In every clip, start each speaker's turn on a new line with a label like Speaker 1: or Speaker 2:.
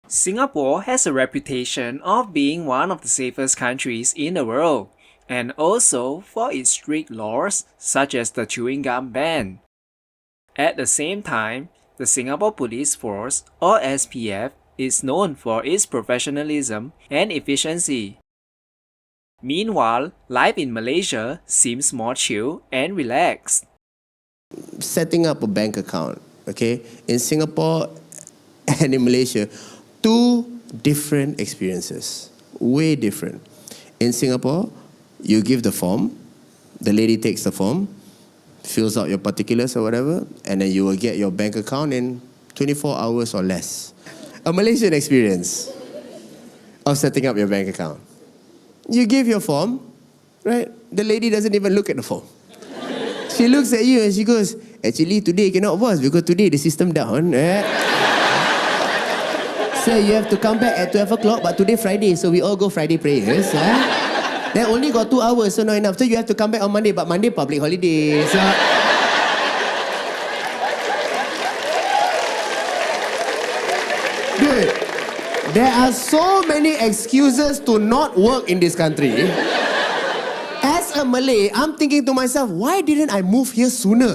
Speaker 1: Singapore has a reputation of being one of the safest countries in the world, and also for its strict laws such as the chewing gum ban. At the same time, the Singapore Police Force, or SPF, is known for its professionalism and efficiency. Meanwhile, life in Malaysia seems more chill and relaxed.
Speaker 2: Setting up a bank account, okay, in Singapore and in Malaysia, two different experiences, way different. In Singapore, you give the form, the lady takes the form, fills out your particulars or whatever, and then you will get your bank account in 24 hours or less. A Malaysian experience of setting up your bank account. You give your form, right? The lady doesn't even look at the form. She looks at you and she goes, actually today cannot, boss, because today the system down. So you have to come back at 12 o'clock, but today Friday, so we all go Friday prayers. Then only got 2 hours, so not enough. So you have to come back on Monday, but Monday public holiday. So... Dude, there are so many excuses to not work in this country. As a Malay, I'm thinking to myself, why didn't I move here sooner?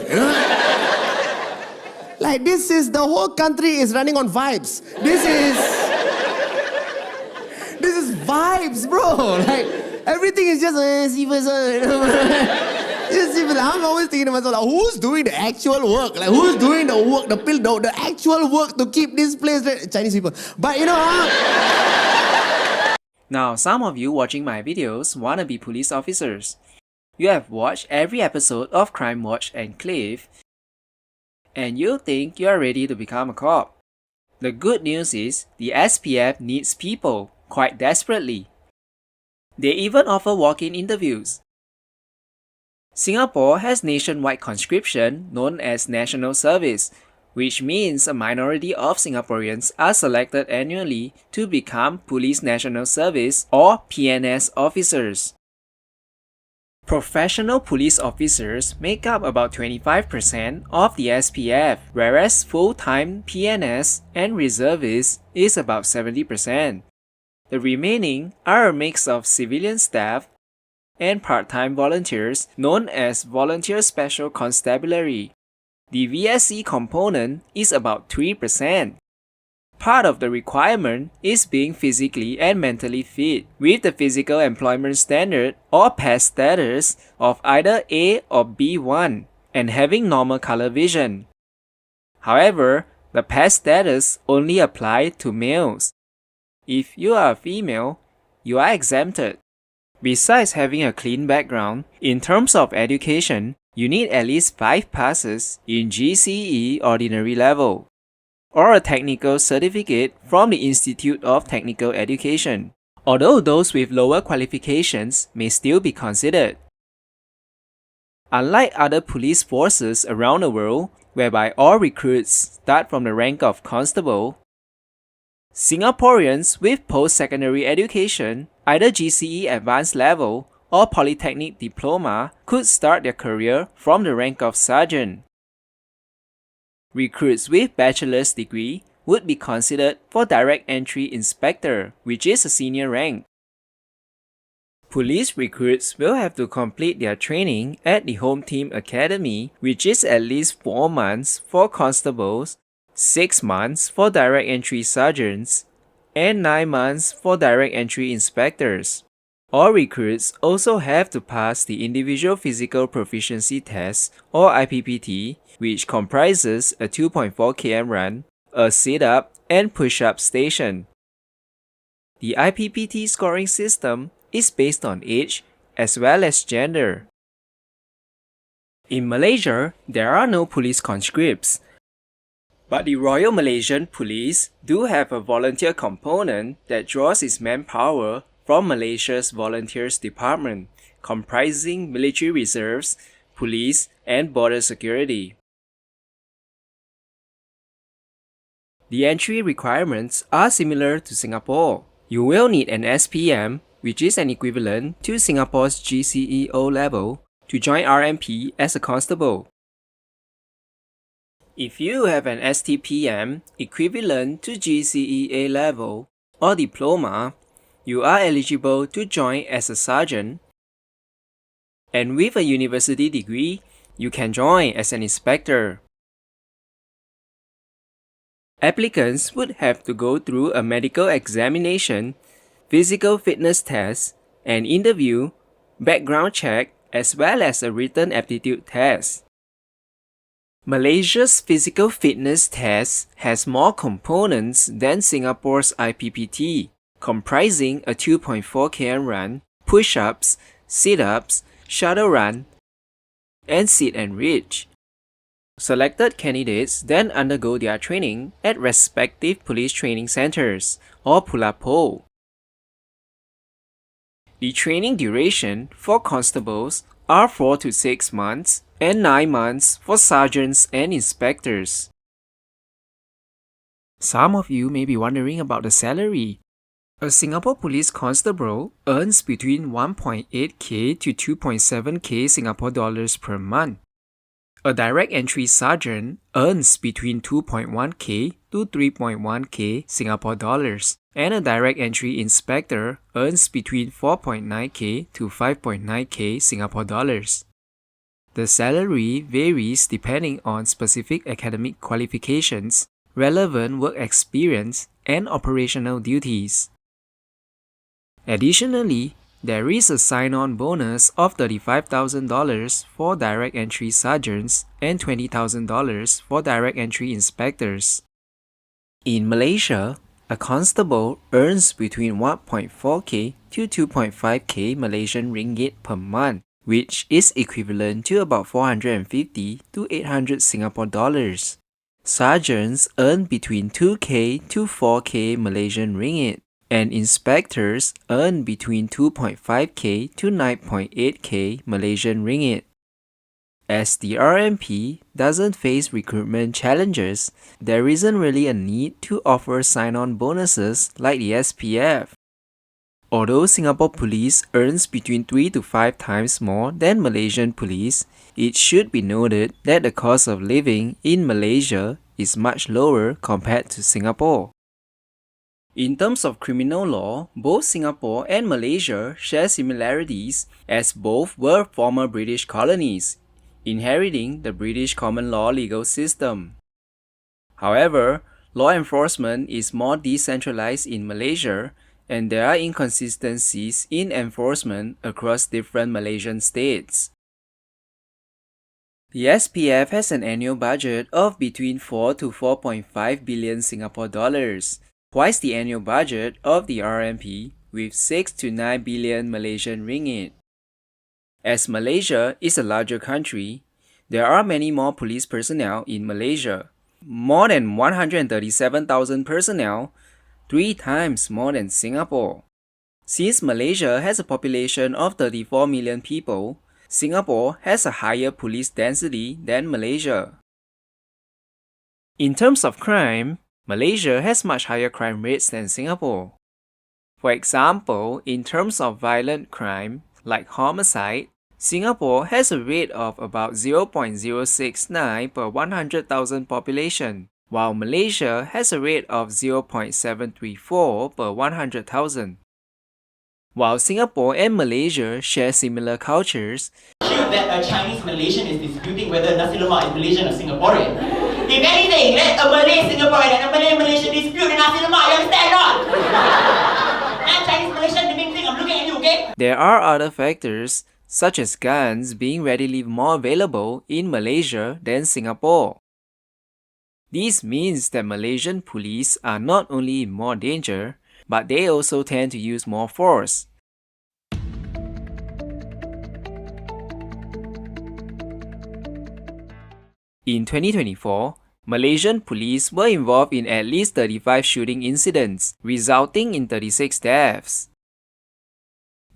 Speaker 2: Like, this is, the whole country is running on vibes. This is vibes, bro. Like, everything is just, I'm always thinking to myself, like, who's doing the actual work? Like, who's doing the work, the actual work to keep this place? Chinese people. But,
Speaker 1: Now, some of you watching my videos want to be police officers. You have watched every episode of Crime Watch and Cliff, and you think you are ready to become a cop. The good news is, the SPF needs people quite desperately. They even offer walk-in interviews. Singapore has nationwide conscription known as National Service, which means a minority of Singaporeans are selected annually to become Police National Service or PNS officers. Professional police officers make up about 25% of the SPF, whereas full-time PNS and reservists is about 70%. The remaining are a mix of civilian staff and part-time volunteers known as Volunteer Special Constabulary. The VSC component is about 3%. Part of the requirement is being physically and mentally fit with the Physical Employment Standard or PES status of either A or B1 and having normal color vision. However, the PES status only applies to males. If you are a female, you are exempted. Besides having a clean background, in terms of education, you need at least 5 passes in GCE ordinary level, or a technical certificate from the Institute of Technical Education, although those with lower qualifications may still be considered. Unlike other police forces around the world, whereby all recruits start from the rank of constable, Singaporeans with post-secondary education, either GCE advanced level or polytechnic diploma, could start their career from the rank of sergeant. Recruits with bachelor's degree would be considered for direct entry inspector, which is a senior rank. Police recruits will have to complete their training at the Home Team Academy, which is at least 4 months for constables, 6 months for direct entry sergeants, and 9 months for direct entry inspectors. All recruits also have to pass the Individual Physical Proficiency Test or IPPT, which comprises a 2.4 km run, a sit-up and push-up station. The IPPT scoring system is based on age as well as gender. In Malaysia, there are no police conscripts, but the Royal Malaysian Police do have a volunteer component that draws its manpower from Malaysia's Volunteers Department, comprising military reserves, police, and border security. The entry requirements are similar to Singapore. You will need an SPM, which is an equivalent to Singapore's GCE O level, to join RMP as a constable. If you have an STPM equivalent to GCE A level or diploma, you are eligible to join as a sergeant. And with a university degree, you can join as an inspector. Applicants would have to go through a medical examination, physical fitness test, an interview, background check, as well as a written aptitude test. Malaysia's physical fitness test has more components than Singapore's IPPT, comprising a 2.4 km run, push-ups, sit-ups, shuttle run, and sit and reach. Selected candidates then undergo their training at respective police training centers, or Pulapo. The training duration for constables are 4 to 6 months and 9 months for sergeants and inspectors. Some of you may be wondering about the salary. A Singapore Police Constable earns between 1.8k to 2.7k Singapore dollars per month. A direct entry sergeant earns between 2.1k to 3.1k Singapore dollars, and a direct entry inspector earns between 4.9k to 5.9k Singapore dollars. The salary varies depending on specific academic qualifications, relevant work experience, and operational duties. Additionally, there is a sign-on bonus of $35,000 for direct entry sergeants and $20,000 for direct entry inspectors. In Malaysia, a constable earns between 1.4k to 2.5k Malaysian ringgit per month, which is equivalent to about 450 to 800 Singapore dollars. Sergeants earn between 2k to 4k Malaysian ringgit, and inspectors earn between 2.5k to 9.8k Malaysian ringgit. As the RMP doesn't face recruitment challenges, there isn't really a need to offer sign-on bonuses like the SPF. Although Singapore Police earns between 3 to 5 times more than Malaysian Police, it should be noted that the cost of living in Malaysia is much lower compared to Singapore. In terms of criminal law, both Singapore and Malaysia share similarities as both were former British colonies, inheriting the British common law legal system. However, law enforcement is more decentralized in Malaysia, and there are inconsistencies in enforcement across different Malaysian states. The SPF has an annual budget of between 4 to 4.5 billion Singapore dollars, twice the annual budget of the RMP with 6 to 9 billion Malaysian ringgit. As Malaysia is a larger country, there are many more police personnel in Malaysia, more than 137,000 personnel, 3 times more than Singapore. Since Malaysia has a population of 34 million people, Singapore has a higher police density than Malaysia. In terms of crime, Malaysia has much higher crime rates than Singapore. For example, in terms of violent crime, like homicide, Singapore has a rate of about 0.069 per 100,000 population, while Malaysia has a rate of 0.734 per 100,000. While Singapore and Malaysia share similar cultures,
Speaker 3: that a Chinese Malaysian is disputing whether nasi lemak is Malaysian or Singaporean. If anything, let a Malay Singaporean and a Malay Malaysian dispute the nasi lemak, you understand or not? I'm Chinese Malaysian, the main thing, I'm looking at you, okay?
Speaker 1: there are other factors, such as guns being readily more available in Malaysia than Singapore. This means that Malaysian police are not only in more danger, but they also tend to use more force. In 2024, Malaysian police were involved in at least 35 shooting incidents, resulting in 36 deaths.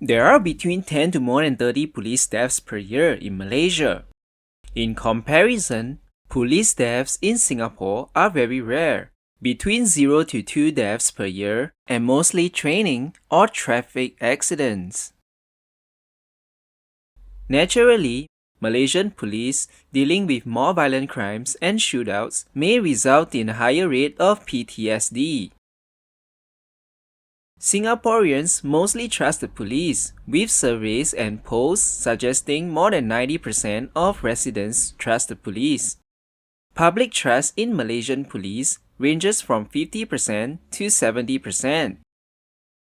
Speaker 1: There are between 10 to more than 30 police deaths per year in Malaysia. In comparison, police deaths in Singapore are very rare, between 0 to 2 deaths per year, and mostly training or traffic accidents. Naturally, Malaysian police dealing with more violent crimes and shootouts may result in a higher rate of PTSD. Singaporeans mostly trust the police, with surveys and polls suggesting more than 90% of residents trust the police. Public trust in Malaysian police ranges from 50% to 70%.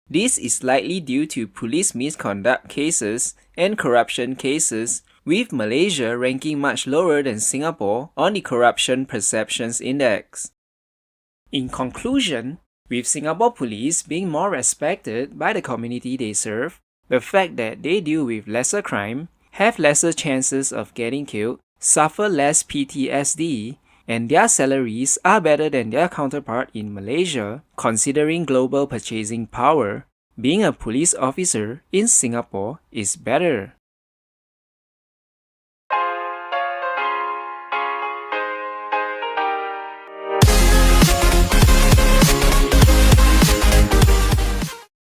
Speaker 1: This is likely due to police misconduct cases and corruption cases, with Malaysia ranking much lower than Singapore on the Corruption Perceptions Index. In conclusion, with Singapore police being more respected by the community they serve, the fact that they deal with lesser crime, have lesser chances of getting killed, suffer less PTSD, and their salaries are better than their counterpart in Malaysia, considering global purchasing power, being a police officer in Singapore is better.